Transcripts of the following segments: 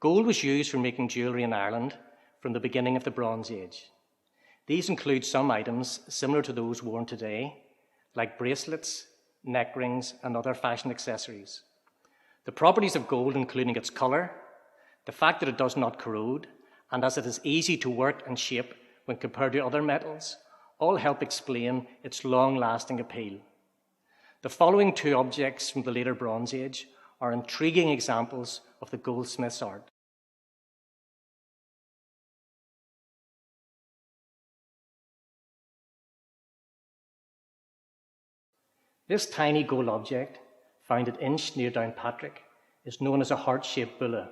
Gold was used for making jewellery in Ireland from the beginning of the Bronze Age. These include some items similar to those worn today, like bracelets, neck rings, and other fashion accessories. The properties of gold, including its colour, the fact that it does not corrode, and as it is easy to work and shape when compared to other metals, all help explain its long-lasting appeal. The following two objects from the later Bronze Age are intriguing examples of the goldsmith's art. This tiny gold object, found at Inch near Downpatrick, is known as a heart-shaped bulla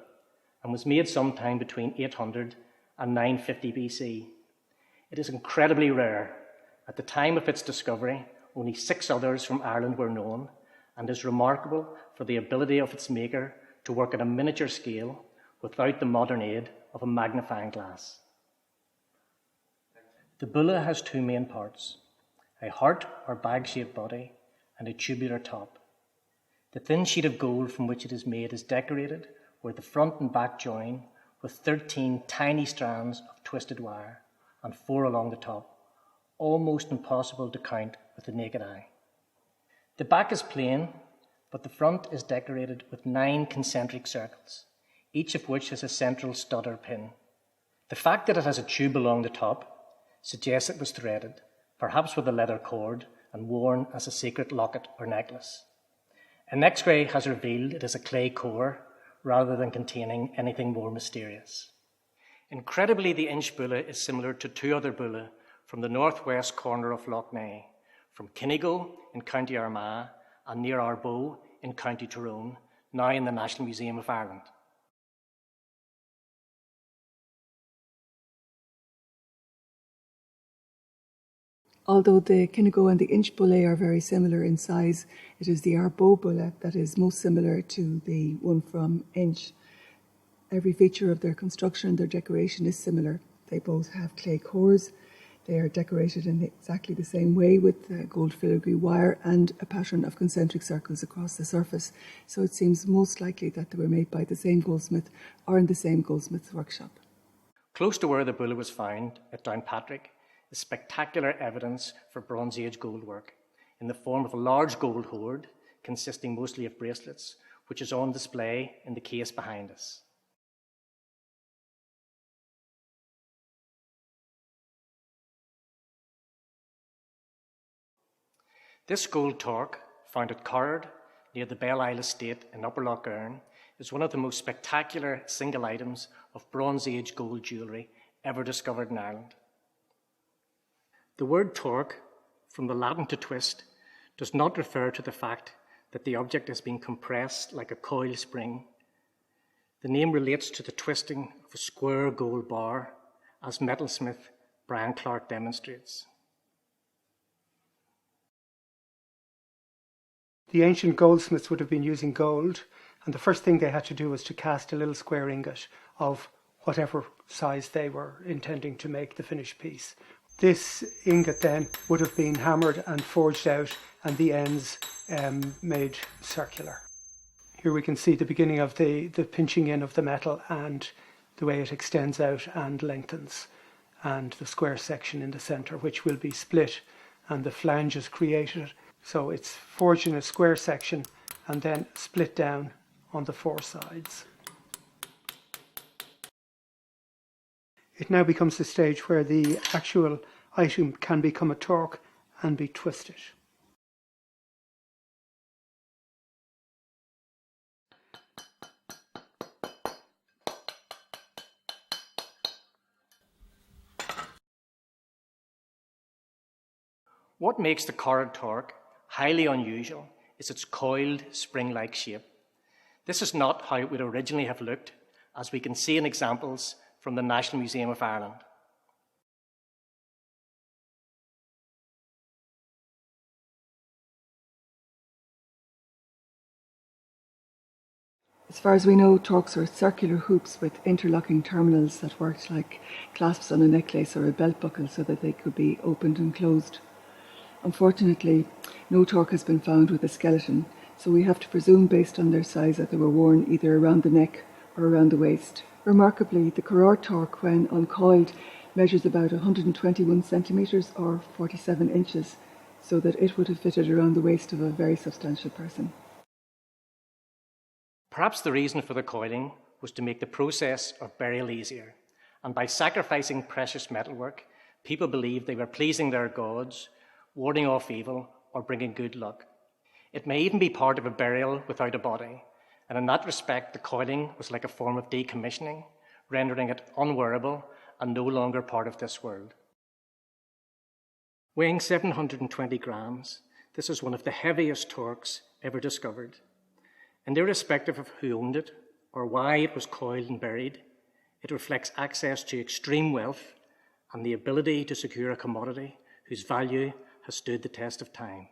and was made sometime between 800 and 950 BC. It is incredibly rare. At the time of its discovery, only 6 others from Ireland were known, and is remarkable for the ability of its maker to work at a miniature scale without the modern aid of a magnifying glass. The bulla has 2 main parts, a heart or bag-shaped body and a tubular top. The thin sheet of gold from which it is made is decorated where the front and back join with 13 tiny strands of twisted wire and 4 along the top, almost impossible to count with the naked eye. The back is plain, but the front is decorated with 9 concentric circles, each of which has a central stud or pin. The fact that it has a tube along the top suggests it was threaded, perhaps with a leather cord, and worn as a secret locket or necklace. An X-ray has revealed it is a clay core rather than containing anything more mysterious. Incredibly, the Inch bulla is similar to 2 other bulla from the northwest corner of Lough Neagh, from Kinnigo in County Armagh and near Arboe in County Tyrone, now in the National Museum of Ireland. Although the Kinnigo and the Inch bullae are very similar in size, it is the Arboe bulla that is most similar to the one from Inch. Every feature of their construction and their decoration is similar. They both have clay cores. They are decorated in exactly the same way with gold filigree wire and a pattern of concentric circles across the surface. So it seems most likely that they were made by the same goldsmith or in the same goldsmith's workshop. Close to where the bulla was found, at Downpatrick, is spectacular evidence for Bronze Age gold work in the form of a large gold hoard consisting mostly of bracelets, which is on display in the case behind us. This gold torque, found at Corrard, near the Belle Isle Estate in Upper Lough Erne, is one of the most spectacular single items of Bronze Age gold jewellery ever discovered in Ireland. The word torque, from the Latin to twist, does not refer to the fact that the object has been compressed like a coil spring. The name relates to the twisting of a square gold bar, as metalsmith Brian Clark demonstrates. The ancient goldsmiths would have been using gold, and the first thing they had to do was to cast a little square ingot of whatever size they were intending to make the finished piece. This ingot then would have been hammered and forged out, and the ends made circular. Here we can see the beginning of the pinching in of the metal and the way it extends out and lengthens, and the square section in the centre, which will be split, and the flanges created. So it's forged in a square section and then split down on the 4 sides. It now becomes the stage where the actual item can become a torque and be twisted. What makes the Corrard torque highly unusual is its coiled, spring-like shape. This is not how it would originally have looked, as we can see in examples from the National Museum of Ireland. As far as we know, torques are circular hoops with interlocking terminals that worked like clasps on a necklace or a belt buckle so that they could be opened and closed. Unfortunately, no torque has been found with a skeleton, so we have to presume based on their size that they were worn either around the neck or around the waist. Remarkably, the Carror torque, when uncoiled, measures about 121 centimetres or 47 inches, so that it would have fitted around the waist of a very substantial person. Perhaps the reason for the coiling was to make the process of burial easier, and by sacrificing precious metalwork, people believed they were pleasing their gods, warding off evil, or bringing good luck. It may even be part of a burial without a body, and in that respect, the coiling was like a form of decommissioning, rendering it unwearable and no longer part of this world. Weighing 720 grams, this is one of the heaviest torques ever discovered. And irrespective of who owned it or why it was coiled and buried, it reflects access to extreme wealth and the ability to secure a commodity whose value has stood the test of time.